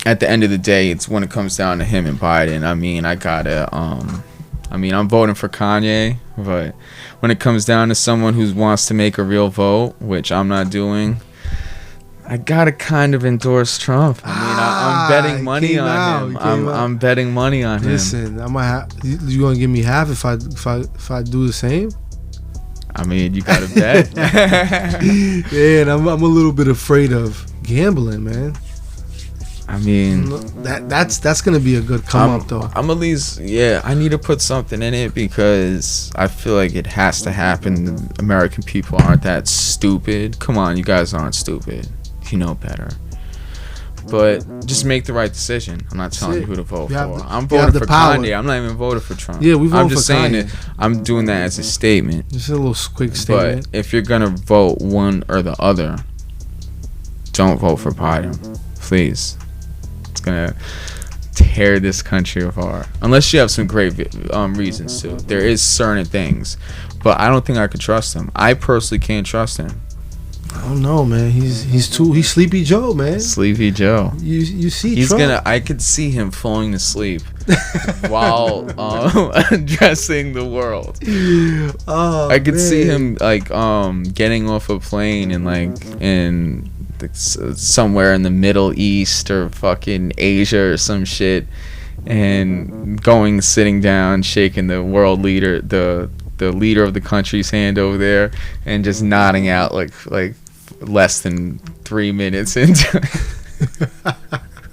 at the end of the day, it's when it comes down to him and Biden. I mean, I'm voting for Kanye, but when it comes down to someone who wants to make a real vote, which I'm not doing, I gotta kind of endorse Trump. I mean, I'm betting money on him. I'm betting money on him. Listen, I might you gonna give me half if I do the same? I mean, you gotta bet. Yeah, and I'm a little bit afraid of gambling, man. I mean, That's gonna be a good come up though. I'm at least, yeah, I need to put something in it, because I feel like it has to happen. American people aren't that stupid. Come on, you guys aren't stupid. You know better. But just make the right decision. I'm not telling you who to vote for. I'm voting for Kanye. I'm not even voting for Trump. Yeah, we voting I'm just for saying Kanye. that I'm doing that as a statement. Just a little quick statement. But if you're gonna vote one or the other, don't vote for Biden, please. It's gonna tear this country apart. Unless you have some great reasons to. There is certain things, but I don't think I could trust him. I personally can't trust him. I don't know, man. He's Sleepy Joe, man. Sleepy Joe. You see, He's Trump. I could see him falling asleep while addressing the world. Oh, I could see man. him like getting off a plane and like in somewhere in the Middle East or fucking Asia or some shit, and sitting down, shaking the world leader, the leader of the country's hand over there, and just nodding out like less than 3 minutes into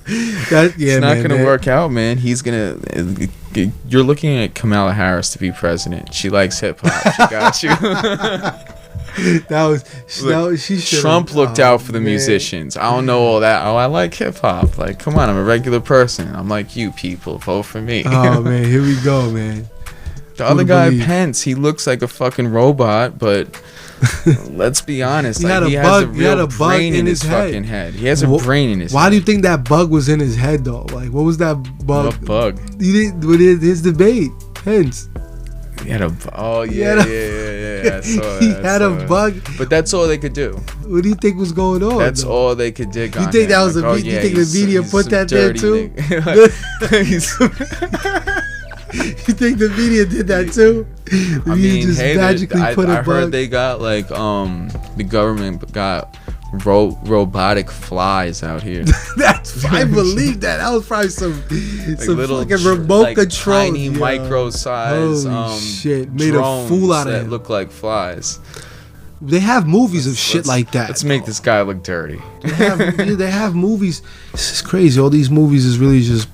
it's not gonna work out, man. He's gonna. You're looking at Kamala Harris to be president. She likes hip hop. She got you. Trump looked out for the musicians. I don't know all that. Oh, I like hip hop. Like, come on, I'm a regular person. I'm like you people. Vote for me. Oh man, here we go, man. The other guy, Pence, he looks like a fucking robot, but let's be honest. He has a real brain in his fucking head. He has a brain in his head. Why do you think that bug was in his head, though? Like, what was that bug? What bug? With his debate, Pence. He had a... Oh, yeah. I saw that. He had a bug. But that's all they could do. What do you think was going on? That's all they could dig on. You think that was like, you think the media put that there, too? You think the media did that too? I mean, I heard they got like the government got robotic flies out here. I believe that. That was probably some little fucking remote control, tiny micro size shit, made a fool out of that him. look like flies. They have movies of shit like that. Let's make this guy look dirty. They have movies. This is crazy. All these movies is really just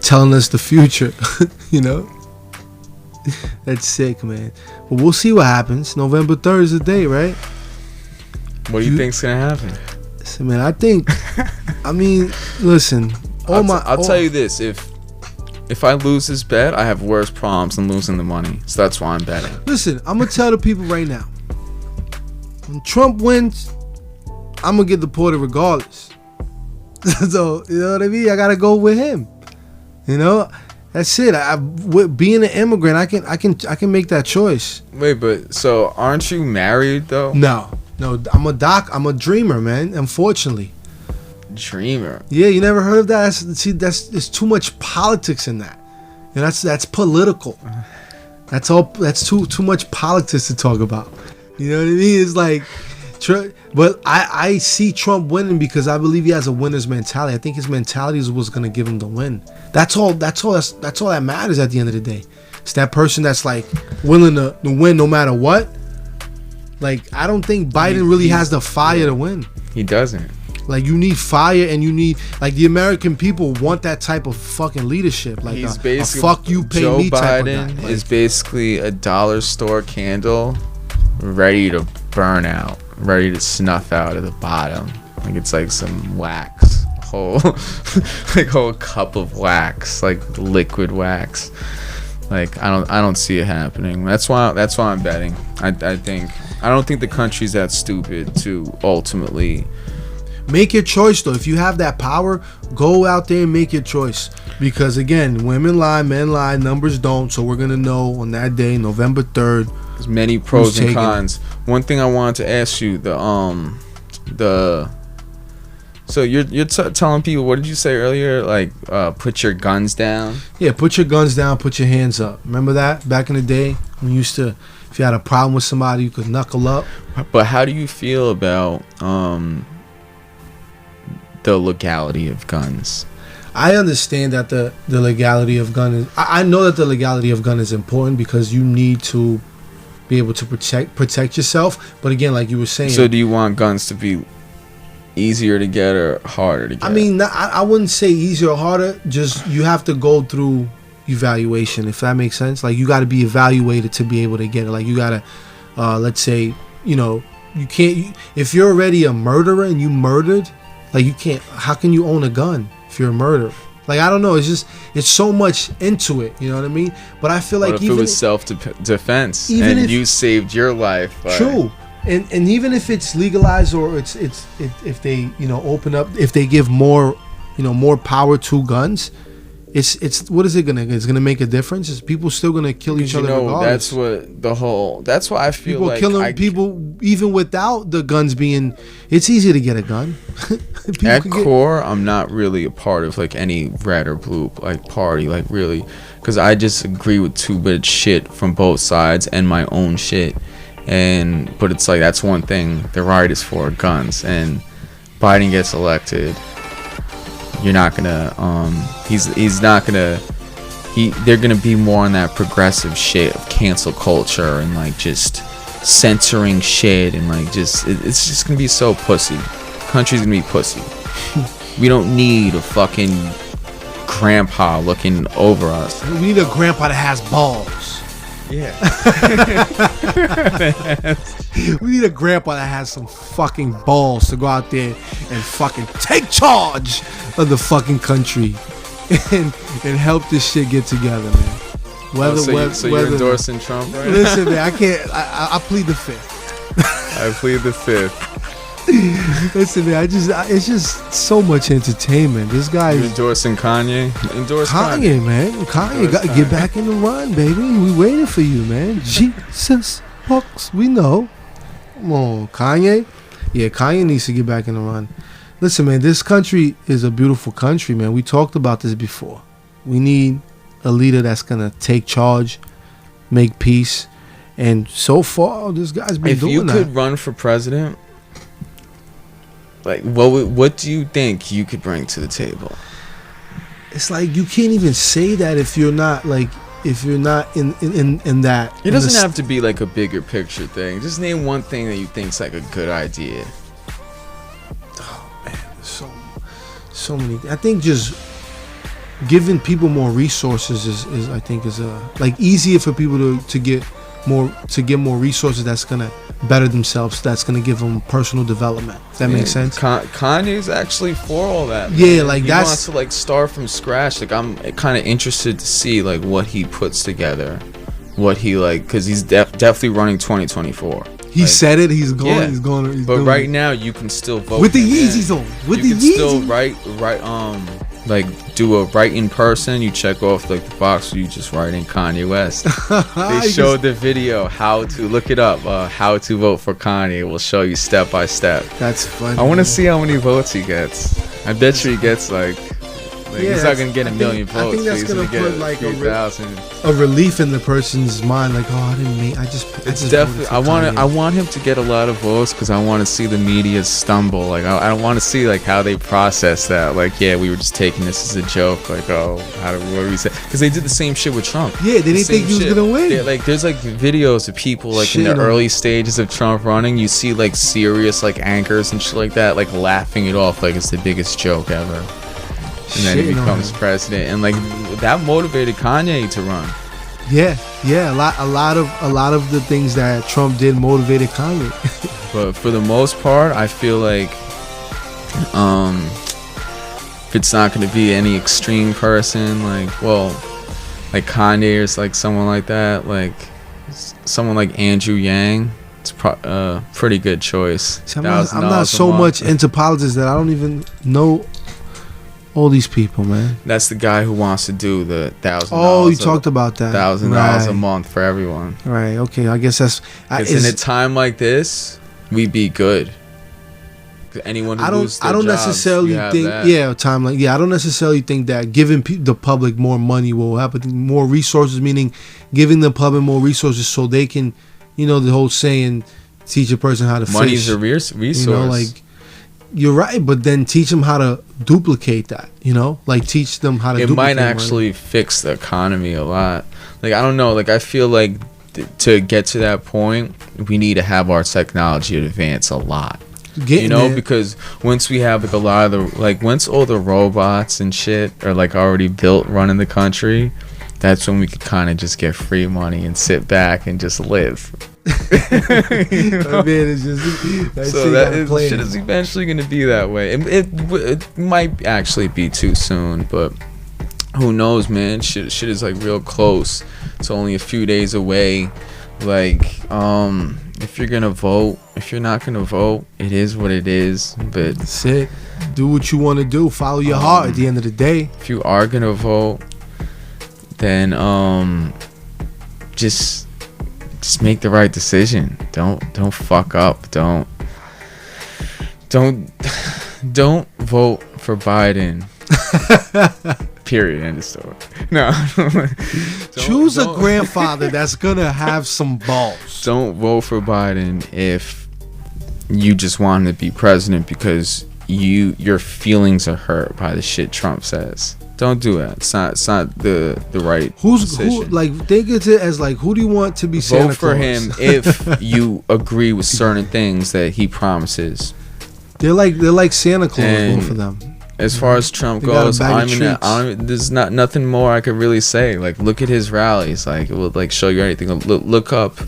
telling us the future. You know, that's sick, man. But we'll see what happens. November 3rd is the day, right? What do you think's gonna happen? Listen, man, I think I mean, listen, I'll tell you this, if I lose this bet, I have worse problems than losing the money. So that's why I'm betting. Listen, I'm gonna tell the people right now, when Trump wins, I'm gonna get deported regardless. So, you know what I mean? I gotta go with him. You know, that's it. Being an immigrant, I can make that choice. Wait, but so aren't you married though? No, I'm a dreamer, man. Unfortunately, dreamer. Yeah, you never heard of that? There's too much politics in that, and that's political. That's all. That's too much politics to talk about. You know what I mean? It's like, but I see Trump winning because I believe he has a winner's mentality. I think his mentality is what's gonna give him the win. That's all that matters at the end of the day. It's that person that's like willing to win no matter what. Like, I don't think Biden really has the fire to win. He doesn't. Like, you need fire, and you need, like, the American people want that type of fucking leadership. Like, He's a basically fuck you, pay Joe me type Biden of guy. Like, is basically a dollar store candle ready to burn out, ready to snuff out at the bottom. Like, it's like some wax, whole cup of wax, like liquid wax. Like, I don't see it happening. That's why I'm betting. I don't think the country's that stupid to ultimately make your choice, though. If you have that power, go out there and make your choice. Because again, women lie, men lie, numbers don't. So we're gonna know on that day, November 3rd. There's many pros and cons. One thing I wanted to ask you, so you're telling people, what did you say earlier? Like, put your guns down. Yeah, put your guns down, put your hands up. Remember that back in the day when you used to, if you had a problem with somebody, you could knuckle up. But how do you feel about the legality of guns? I understand that the legality of gun is. I know that the legality of gun is important because you need to be able to protect yourself. But again, like you were saying. So do you want guns to be easier to get or harder to get? I mean, I wouldn't say easier or harder. Just you have to go through evaluation, if that makes sense. Like, you got to be evaluated to be able to get it. Like, you got to, let's say, you can't. If you're already a murderer and you murdered, like, you can't. How can you own a gun if you're a murderer? Like, I don't know. It's so much into it. You know what I mean? But I feel like what if it was self-defense even and if you saved your life? True. And even if it's legalized or if they open up, if they give more power to guns, it's what is it gonna make a difference? Is people still gonna kill each other regardless? That's why I feel people like killing people even without the guns being. It's easy to get a gun. At core, I'm not really a part of like any red or blue like party, like really, because I just agree with too much shit from both sides and my own shit. But it's like, that's one thing the right is for, guns. And Biden gets elected, you're not gonna they're gonna be more on that progressive shit of cancel culture and like just censoring shit and like it's just gonna be so pussy. Country's gonna be pussy. We don't need a fucking grandpa looking over us. We need a grandpa that has balls. Yeah. We need a grandpa that has some fucking balls to go out there and fucking take charge of the fucking country and help this shit get together, man. So you're endorsing Trump, right? Listen, man, I can't. I plead the fifth. I plead the fifth. Listen, man, it's just so much entertainment. This guy is endorsing Kanye. Endorse Kanye, man. Kanye got to get back in the run, baby. We waiting for you, man. Jesus fucks, we know. Come on, Kanye. Yeah, Kanye needs to get back in the run. Listen, man, this country is a beautiful country, man. We talked about this before. We need a leader that's gonna take charge, make peace, and so far, this guy's been doing that. If you could run for president, like, what do you think you could bring to the table? It's like, you can't even say that if you're not in that. It doesn't have to be like a bigger picture thing. Just name one thing that you think's like a good idea. Oh man, there's so many. I think just giving people more resources is like easier for people to get more resources. That's gonna better themselves. That's gonna give them personal development. If that makes sense. Kanye's actually for all that. Yeah, like he wants to like start from scratch. Like, I'm kind of interested to see like what he puts together, what he like, because he's definitely running 2024. He said it. He's going. Yeah. He's going. But right now, you can still vote with the Yeezys on. With you the can Yeezys. still like do a write in person. You check off like the box. You just write in Kanye West. They showed the video how to look it up. How to vote for Kanye. We'll show you step by step. That's funny. I want to see how many votes he gets. I bet you he gets like he's not gonna get a million votes. I think that's he's gonna get put like 3,000. a relief in the person's mind. Like, oh, I didn't mean. I just Definitely. voted for I Kanye. want him to get a lot of votes because I want to see the media stumble. Like I don't want to see like how they process that. Like, yeah, we were just taking this as a joke. Like, oh, what do we say? Because they did the same shit with Trump. Yeah, they didn't think he was gonna win. Like, there's like videos of people like in Shit the on early stages of Trump running. You see like serious like anchors and shit like that, like laughing it off like it's the biggest joke ever. And then he Shitting on becomes him. president, and like that motivated Kanye to run. Yeah, a lot of the things that Trump did motivated Kanye. But for the most part, I feel like if it's not going to be any extreme person, like Kanye or like someone like that, like someone like Andrew Yang, it's a pretty good choice. See, I'm not so much into politics that I don't even know all these people, man. That's the guy who wants to do the $1,000. Oh, you talked about that. $1,000 a month for everyone. Right. Okay. I guess that's. Because in a time like this, we'd be good. Anyone who loses their I don't jobs, necessarily you have think. that. Yeah, time like I don't necessarily think that giving the public more money will happen. More resources, meaning giving the public more resources so they can, the whole saying, teach a person how to fish. Money's a resource. Like. You're right, but then teach them how to duplicate that, like teach them how to it duplicate might actually fix the economy a lot. Like, I don't know, like I feel like to get to that point, we need to have our technology advance a lot. Because once we have like a lot of once all the robots and shit are like already built running the country, that's when we could kind of just get free money and sit back and just live. I mean, it's just so that shit is eventually going to be that way. It might actually be too soon, but who knows, man? Shit is like real close. It's only a few days away. Like, if you're gonna vote, if you're not gonna vote, it is what it is. But that's it. Do what you want to do. Follow your heart. At the end of the day, if you are gonna vote, then just make the right decision. Don't fuck up. Don't vote for Biden. Period. End of story. No. Choose a grandfather that's gonna have some balls. Don't vote for Biden if you just want him to be president because your feelings are hurt by the shit Trump says. Don't do that. It's not the right decision. Think of it as who do you want to be Santa Vote for Claus? him if you agree with certain things that he promises. They're like Santa Claus. Both of them. As far as Trump goes, there's nothing more I could really say. Like, look at his rallies. Like, it will show you anything. Look up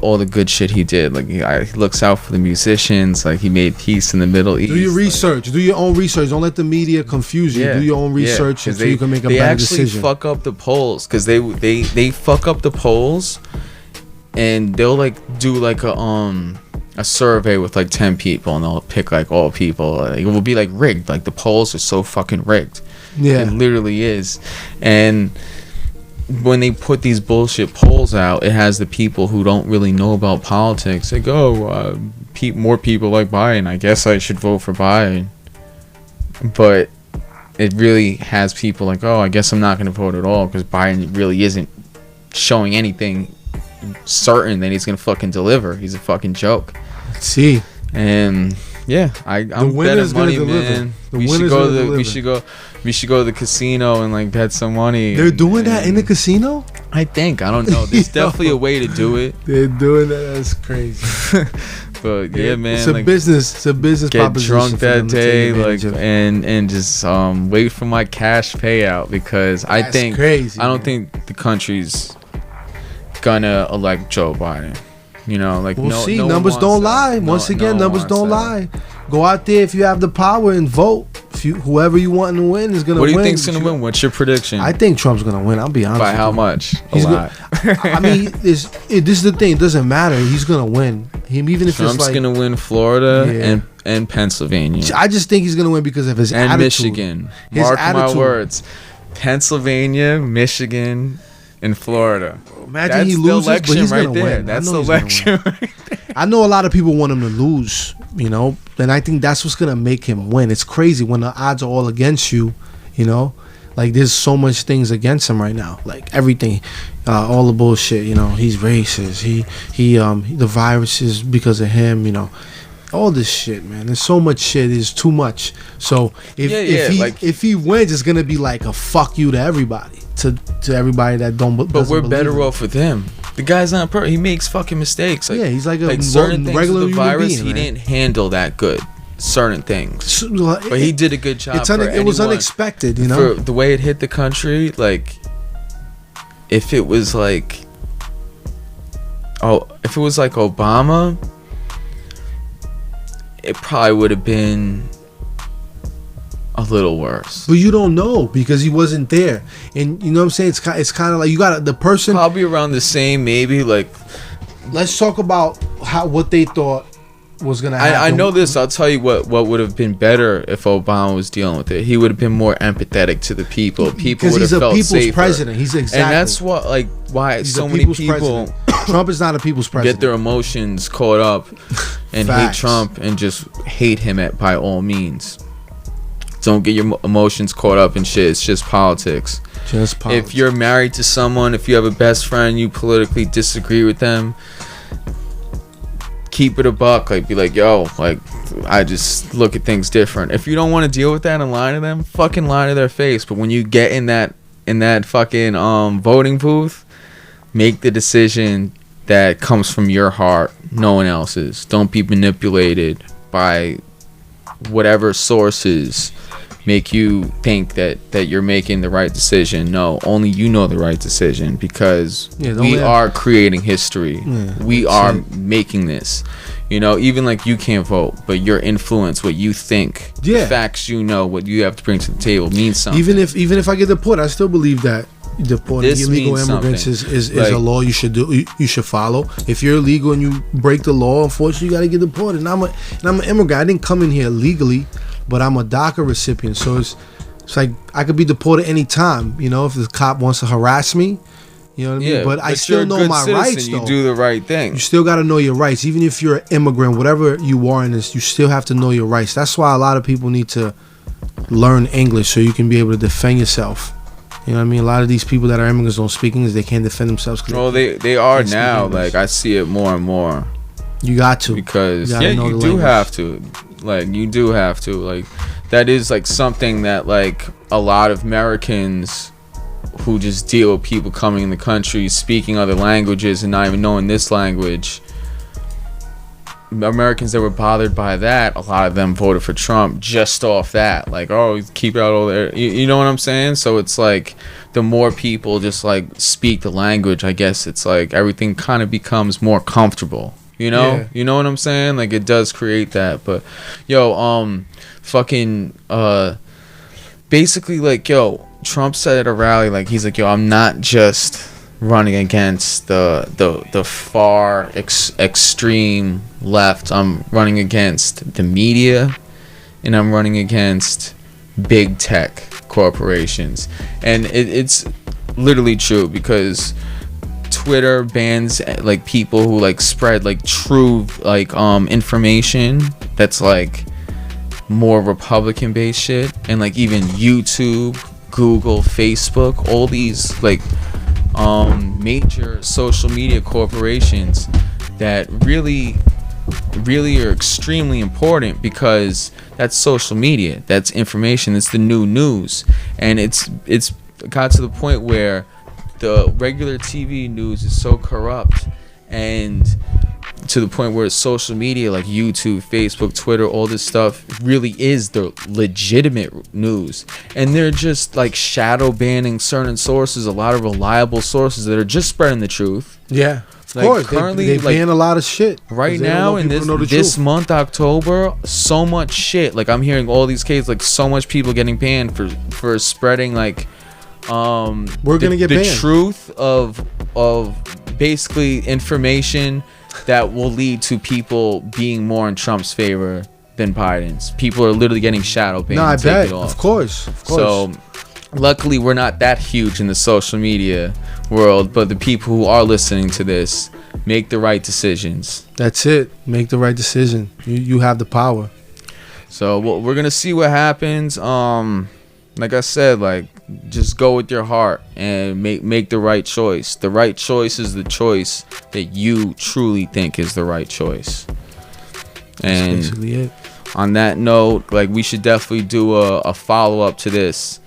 all the good shit he did. Like, he looks out for the musicians. Like, he made peace in the Middle East. Do your research. Do your own research. Don't let the media confuse you. Do your own research so you can make a better decision. They actually fuck up the polls because they fuck up the polls, and they'll do a survey with 10 people, and they'll pick all people. It will be rigged. The polls are so fucking rigged. Yeah, it literally is. And when they put these bullshit polls out, it has the people who don't really know about politics. They go, more people like Biden. I guess I should vote for Biden. But it really has people I guess I'm not going to vote at all because Biden really isn't showing anything certain that he's going to fucking deliver. He's a fucking joke. Let's see. And yeah, I'm betting money, man. We should go to the casino and bet some money. They're doing that in the casino? I think. I don't know. There's definitely a way to do it. They're doing that. That's crazy. But yeah, man. It's a business. It's a business proposition. Get drunk that day, and just wait for my cash payout because That's I crazy, don't think the country's gonna elect Joe Biden. We'll see. Numbers don't lie. Once again, numbers don't lie. Go out there if you have the power and vote. Whoever you want to win is gonna win. What do you think's gonna win? What's your prediction? I think Trump's gonna win. I'll be honest. By how much? A lot. I mean, this is the thing. It doesn't matter. He's gonna win. Even if Trump's it's gonna win Florida and Pennsylvania. I just think he's gonna win because of his attitude. And Michigan. Mark my words. Pennsylvania, Michigan, in Florida. Imagine That's he the loses, but election he's right gonna there. win. That's I the know he's gonna election win. right there. I know a lot of people want him to lose, you know, and I think that's what's gonna make him win. It's crazy when the odds are all against you, you know. Like there's so much things against him right now, like everything, all the bullshit. You know, he's racist. The virus is because of him. You know, all this shit, man. There's so much shit. It's too much. So if he wins, it's gonna be like a fuck you to everybody, to everybody that don't. But we're better off with him. The guy's not perfect. He makes fucking mistakes. Like, yeah, he's like a certain things regular with the human virus. being, He man. didn't handle that good. Certain things, but he did a good job. It was unexpected, you know. For the way it hit the country, like if it was like Obama, it probably would have been a little worse. But you don't know because he wasn't there, and you know what I'm saying. It's kind of like you got the person probably around the same, maybe like. Let's talk about what they thought was gonna happen. I know this. I'll tell you what would have been better if Obama was dealing with it. He would have been more empathetic to the people. People would have felt safer. Because he's a people's president. He's exactly. And that's why he's so many people Trump is not a people's president. get their emotions caught up and hate Trump and just hate him by all means. Don't get your emotions caught up in shit. It's just politics. Just politics. If you're married to someone, if you have a best friend, you politically disagree with them, keep it a buck. Like, be like, yo, like, I just look at things different. If you don't want to deal with that and lie to them, fucking lie to their face. But when you get in that fucking voting booth, make the decision that comes from your heart, no one else's. Don't be manipulated by whatever sources make you think that you're making the right decision. No, only you know the right decision, because we are creating history. We are making this. You know, even like you can't vote, but your influence, what you think, the facts you know, what you have to bring to the table means something. Even if I get deported, I still believe that deporting illegal immigrants is like, a law you should do. You should follow. If you're illegal and you break the law, unfortunately, you got to get deported. And I'm an immigrant. I didn't come in here legally, but I'm a DACA recipient, so it's like I could be deported anytime. You know, if the cop wants to harass me, you know what I mean. But I still know my rights. Though you do the right thing. You still got to know your rights, even if you're an immigrant, whatever you are in this. You still have to know your rights. That's why a lot of people need to learn English so you can be able to defend yourself. You know what I mean? A lot of these people that are immigrants don't speak English. They can't defend themselves. Well, they are now. Like, I see it more and more. You got to, because you do have to. Like, you do have to. Like, that is like something that like a lot of Americans who just deal with people coming in the country speaking other languages and not even knowing this language. Americans that were bothered by that, a lot of them voted for Trump just off that. Like, oh, keep out all there. You know what I'm saying? So it's like the more people just like speak the language, I guess it's like everything kind of becomes more comfortable. You know? Yeah. You know what I'm saying? Like, it does create that. But basically, like, yo, Trump said at a rally, like, he's like, yo, I'm not just running against the far extreme left. I'm running against the media, and I'm running against big tech corporations. And it's literally true, because Twitter bans like people who like spread like true like information that's like more Republican based shit. And like even YouTube, Google, Facebook, all these like major social media corporations that really are extremely important, because that's social media, that's information, it's the new news. And it's got to the point where the regular TV news is so corrupt, and to the point where social media like YouTube, Facebook, Twitter, all this stuff really is the legitimate news. And they're just like shadow banning certain sources, a lot of reliable sources that are just spreading the truth. Yeah, of like, course. Currently, they ban a lot of shit. Right now, in this month, October, so much shit. Like, I'm hearing all these cases, like so much people getting banned for spreading like we're gonna get the banned. Truth of basically information that will lead to people being more in Trump's favor than Biden's. People are literally getting shadow banned. No, I bet. Of course. So luckily we're not that huge in the social media world, but the people who are listening to this, make the right decisions. That's it. Make the right decision. You have the power. So we're gonna see what happens. Like I said, like, just go with your heart and make the right choice. The right choice is the choice that you truly think is the right choice. And that's basically it. On that note, like, we should definitely do a follow-up to this,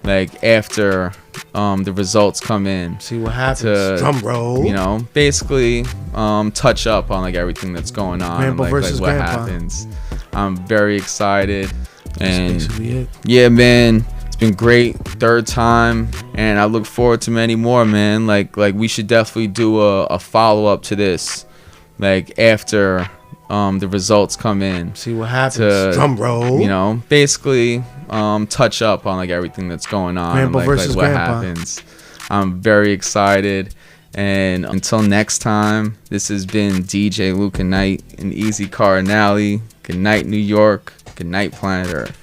like, after the results come in. See what happens. Drum roll. You know, basically touch up on like everything that's going on. Grandpa like versus what grandpa. happens. I'm very excited. And that's basically it. Yeah, man, it's been great. Third time, and I look forward to many more, man. Like we should definitely do a follow-up to this, like, after the results come in. See what happens. Drum roll. You know, basically touch up on like everything that's going on. Grandpa like, versus what grandpa. happens. I'm very excited. And until next time, this has been DJ Luca Knight and EZ Cardinali. Good night, New York. Good night, planet Earth.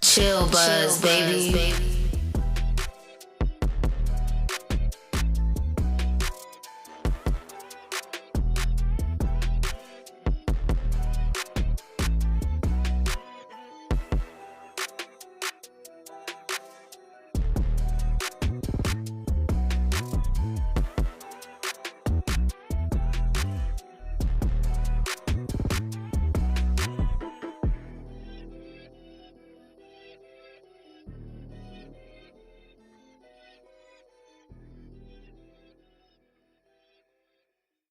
ChillBuzz, baby.